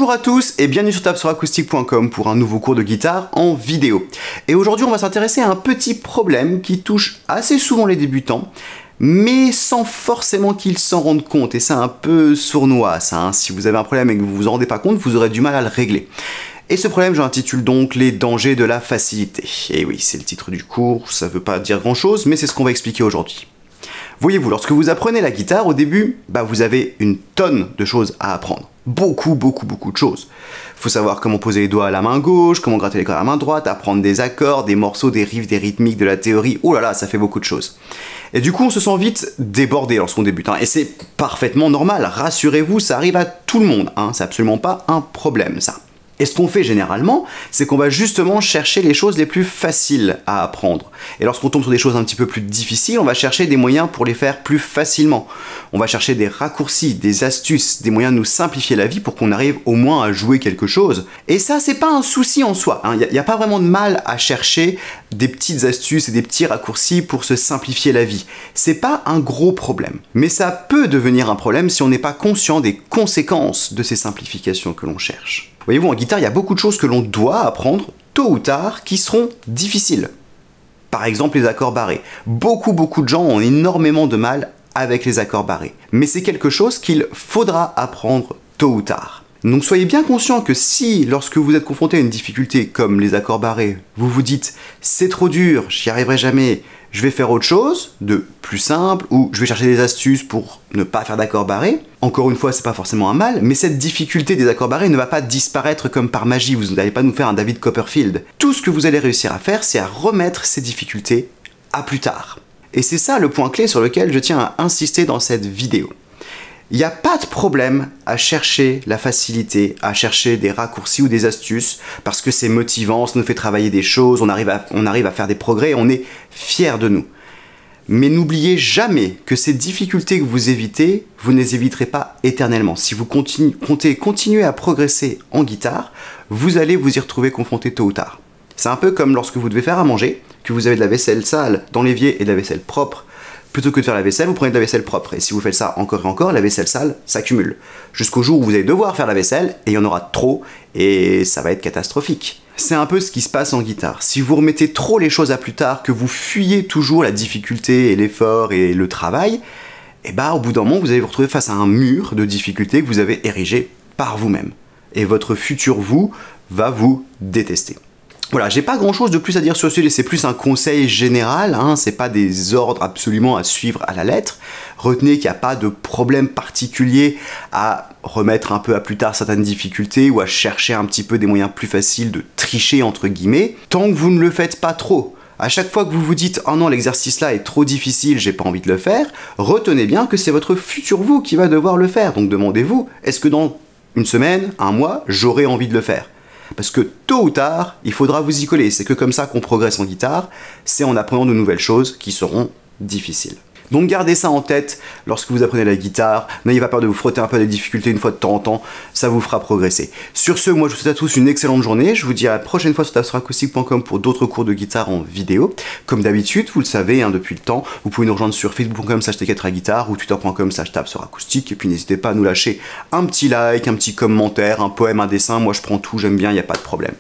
Bonjour à tous et bienvenue sur tabsoracoustique.com pour un nouveau cours de guitare en vidéo. Et aujourd'hui on va s'intéresser à un petit problème qui touche assez souvent les débutants, mais sans forcément qu'ils s'en rendent compte, et c'est un peu sournois ça, hein. Si vous avez un problème et que vous vous en rendez pas compte, vous aurez du mal à le régler. Et ce problème, j'intitule donc les dangers de la facilité. Et oui, c'est le titre du cours, ça veut pas dire grand chose, mais c'est ce qu'on va expliquer aujourd'hui. Voyez-vous, lorsque vous apprenez la guitare, au début, vous avez une tonne de choses à apprendre. Beaucoup de choses. Faut savoir comment poser les doigts à la main gauche, comment gratter les cordes à la main droite, apprendre des accords, des morceaux, des riffs, des rythmiques, de la théorie. Oh là là, ça fait beaucoup de choses. Et du coup, on se sent vite débordé lorsqu'on débute, hein. Et c'est parfaitement normal, rassurez-vous, ça arrive à tout le monde, hein. C'est absolument pas un problème, ça. Et ce qu'on fait généralement, c'est qu'on va justement chercher les choses les plus faciles à apprendre. Et lorsqu'on tombe sur des choses un petit peu plus difficiles, on va chercher des moyens pour les faire plus facilement. On va chercher des raccourcis, des astuces, des moyens de nous simplifier la vie pour qu'on arrive au moins à jouer quelque chose. Et ça, c'est pas un souci en soi, hein. Il n'y a pas vraiment de mal à chercher des petites astuces et des petits raccourcis pour se simplifier la vie. C'est pas un gros problème. Mais ça peut devenir un problème si on n'est pas conscient des conséquences de ces simplifications que l'on cherche. Voyez-vous, en guitare, il y a beaucoup de choses que l'on doit apprendre, tôt ou tard, qui seront difficiles. Par exemple, les accords barrés. Beaucoup de gens ont énormément de mal avec les accords barrés. Mais c'est quelque chose qu'il faudra apprendre tôt ou tard. Donc soyez bien conscient que si, lorsque vous êtes confronté à une difficulté comme les accords barrés, vous vous dites « c'est trop dur, j'y arriverai jamais, je vais faire autre chose, de plus simple, ou je vais chercher des astuces pour ne pas faire d'accords barrés », encore une fois, c'est pas forcément un mal, mais cette difficulté des accords barrés ne va pas disparaître comme par magie, vous n'allez pas nous faire un David Copperfield. Tout ce que vous allez réussir à faire, c'est à remettre ces difficultés à plus tard. Et c'est ça le point clé sur lequel je tiens à insister dans cette vidéo. Il n'y a pas de problème à chercher la facilité, à chercher des raccourcis ou des astuces, parce que c'est motivant, ça nous fait travailler des choses, on arrive à faire des progrès et on est fiers de nous. Mais n'oubliez jamais que ces difficultés que vous évitez, vous ne les éviterez pas éternellement. Si vous comptez continuer à progresser en guitare, vous allez vous y retrouver confronté tôt ou tard. C'est un peu comme lorsque vous devez faire à manger, que vous avez de la vaisselle sale dans l'évier et de la vaisselle propre. Plutôt que de faire la vaisselle, vous prenez de la vaisselle propre. Et si vous faites ça encore et encore, la vaisselle sale s'accumule. Jusqu'au jour où vous allez devoir faire la vaisselle, et il y en aura trop, et ça va être catastrophique. C'est un peu ce qui se passe en guitare. Si vous remettez trop les choses à plus tard, que vous fuyez toujours la difficulté et l'effort et le travail, au bout d'un moment, vous allez vous retrouver face à un mur de difficultés que vous avez érigé par vous-même. Et votre futur vous va vous détester. Voilà, j'ai pas grand chose de plus à dire sur ce sujet, c'est plus un conseil général, hein, c'est pas des ordres absolument à suivre à la lettre. Retenez qu'il n'y a pas de problème particulier à remettre un peu à plus tard certaines difficultés ou à chercher un petit peu des moyens plus faciles de tricher entre guillemets, tant que vous ne le faites pas trop. À chaque fois que vous vous dites « Oh non, l'exercice là est trop difficile, j'ai pas envie de le faire », retenez bien que c'est votre futur vous qui va devoir le faire. Donc demandez-vous, est-ce que dans une semaine, un mois, j'aurai envie de le faire ? Parce que tôt ou tard, il faudra vous y coller. C'est que comme ça qu'on progresse en guitare, c'est en apprenant de nouvelles choses qui seront difficiles. Donc gardez ça en tête lorsque vous apprenez la guitare, n'ayez pas peur de vous frotter un peu des difficultés une fois de temps en temps, ça vous fera progresser. Sur ce, moi je vous souhaite à tous une excellente journée, je vous dis à la prochaine fois sur tabsoracoustique.com pour d'autres cours de guitare en vidéo. Comme d'habitude, vous le savez hein, depuis le temps, vous pouvez nous rejoindre sur facebook.com/t4guitare ou twitter.com/tabsoracoustique, et puis n'hésitez pas à nous lâcher un petit like, un petit commentaire, un poème, un dessin, moi je prends tout, j'aime bien, il n'y a pas de problème.